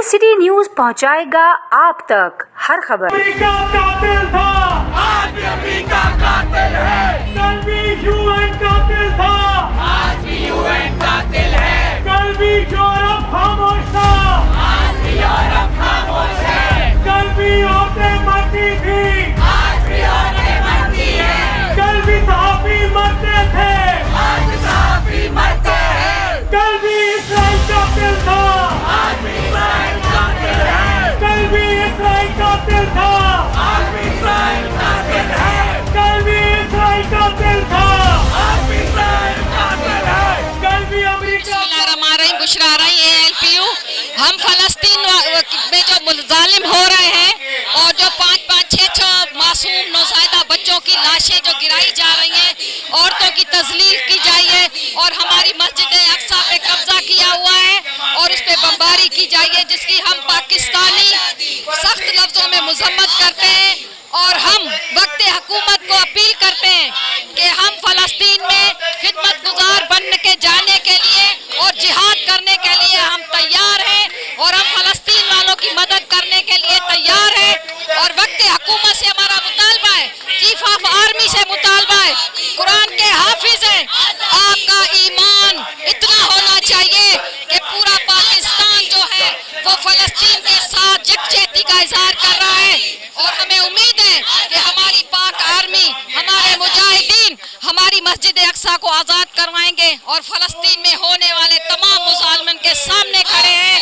City news पहुंचाएगा आप तक हर खबर। अमेरिका कातिल था, आज भी अमेरिका कातिल है। कल भी यूएन कातिल था, आज भी यूएन कातिल है। कल भी यूरोप खामोश था, आज भी यूरोप खामोश है। कल भी औरतें मरती थी, आज भी औरतें मरती हैं। कल भी सहाफी मरते थे, आज भी सहाफी मरते हैं। कल भी इस्राइल कातिल था, आज भी इस्राइल कातिल है। कल भी इस्राइल कातिल था, आज भी इस्राइल कातिल है। कल भी इस्राइल कातिल था, आज भी इस्राइल कातिल है। कल भी अमेरिका बुशरा रही है एलपीयू। हम फलस्तीन में जो जालिम हो रहे हैं और जो 5-5, 6-6 मासूम नौज़ायदा बच्चों की लाशें जो गिराई जा रही हैं, औरतों की तज़लील की जाई है और हमारी मस्जिद अक्सा पे कब्जा किया हुआ है और उस पर बमबारी की जाई है, जिसकी हम पाकिस्तानी सख्त लफ्ज़ों में मज़म्मत करते हैं। और हम वक्त हुकूमत को अपील करते हैं कि हम फलस्तीन में खिदमत गुजार बन के जाने के लिए और जिहाद करने के लिए हम तैयार हैं और हम फलस्तीन वालों की मदद करने के लिए तैयार हैं। और वक्त हुकूमत से हमारा मुतालबा है, चीफ ऑफ आर्मी से मुतालबा है, कुरान के हाफिज हैं, आपका ईमान इतना होना चाहिए कि पूरा पाकिस्तान जो है वो फलस्तीन के साथ यकजहती का इजहार कर रहा है। और हमें उम्मीद है कि हमारी पाक आर्मी, हमारे मुजाहिदीन हमारी मस्जिद अक्सा को आज़ाद करवाएंगे और फलस्तीन में होने वाले तमाम मुजालिमन के सामने खड़े हैं।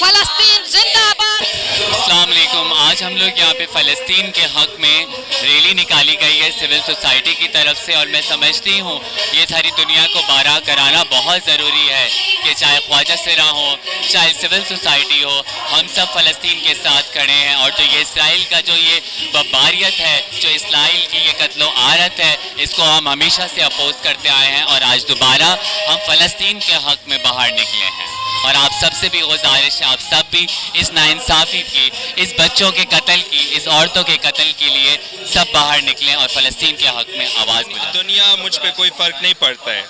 फलस्तीन जिंदाबाद। अस्सलाम वालेकुम। आज हम लोग यहाँ पे फ़लस्तीन के हक़ में रैली निकाली गई है सिविल सोसाइटी की तरफ से, और मैं समझती हूँ ये सारी दुनिया को बाराह कराना बहुत ज़रूरी है कि चाहे ख्वाजा सिरा हो, चाहे सिविल सोसाइटी हो, हम सब फ़लस्तीन के साथ खड़े हैं। और जो ये इसराइल का जो ये बर्बारियत है, जो इसराइल की ये कत्लो आरत है, इसको हम हमेशा से अपोज करते आए हैं और आज दोबारा हम फ़लस्तीन के हक़ में बाहर निकले हैं। और आप सबसे भी गुजारिश है, आप सब भी इस नाइंसाफ़ी की, इस बच्चों के कत्ल की, इस औरतों के कत्ल के लिए सब बाहर निकलें और फ़लस्तीन के हक़ में आवाज़ बुलंद। दुनिया मुझ पे कोई फ़र्क नहीं पड़ता है,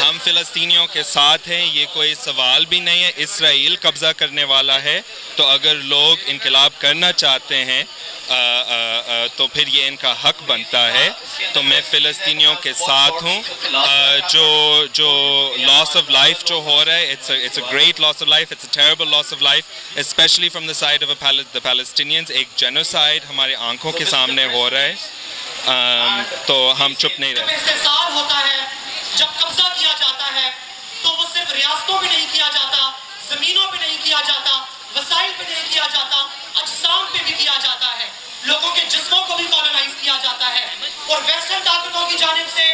हम फ़लस्तीनियों के साथ हैं, ये कोई सवाल भी नहीं है। इसराइल कब्ज़ा करने वाला है, तो अगर लोग इनकलाब करना चाहते हैं तो फिर ये इनका हक बनता है। तो मैं फ़लस्तीनियों के साथ हूँ। जो लॉस ऑफ लाइफ जो हो रहा है, it's a great loss of life, it's a terrible loss of life, specially from the side of the Palestinians. एक जेनोसाइड हमारे आंखों के सामने हो रहा है, तो हम चुप नहीं रहे। इस्तेसाल होता है, जब कब्जा किया जाता है तो वो सिर्फ रियासतों पे नहीं किया जाता, ज़मीनों पे नहीं किया जाता, वसाइल पे नहीं किया जाता, अजसाम पे भी किया जाता है, लोगों के जिस्मों को भी कॉलोनाइज किया जाता है। और वेस्टर्न ताकतों की जानिब से,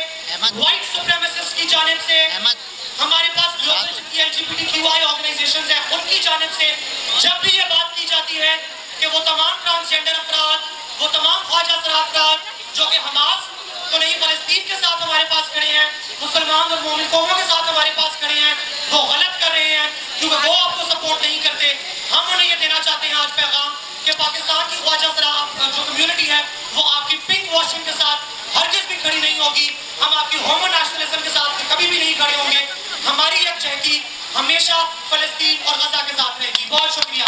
वाइट सुप्रीमेसिस्ट की जानिब से, हमारे पास ग्लोबल जितनी LGBTQI ऑर्गेनाइजेशंस हैं उनकी जानिब से जब भी ये बात की जाती है कि वो तमाम ट्रांसजेंडर अफराद, वो तमाम ख्वाजा सरा अफराद जो कि हमास तो नहीं फ़लस्तीन के साथ हमारे पास खड़े हैं, मुसलमान और मोमिन कौमों के साथ हमारे पास खड़े हैं, वो गलत कर रहे हैं क्योंकि वो आपको सपोर्ट नहीं करते। हम उन्हें ये देना चाहते हैं आज पैगाम कि पाकिस्तान की ख्वाजा सरा जो कम्युनिटी है वो आपकी पिंक वॉशिंग के साथ हरगिज़ भी खड़ी नहीं होगी। हम आपकी होमो नेशनलिज्म के साथ कभी भी नहीं खड़े होंगे। हमारी यकजहती हमेशा फ़लस्तीन और गज़ा के साथ रहेगी। बहुत शुक्रिया।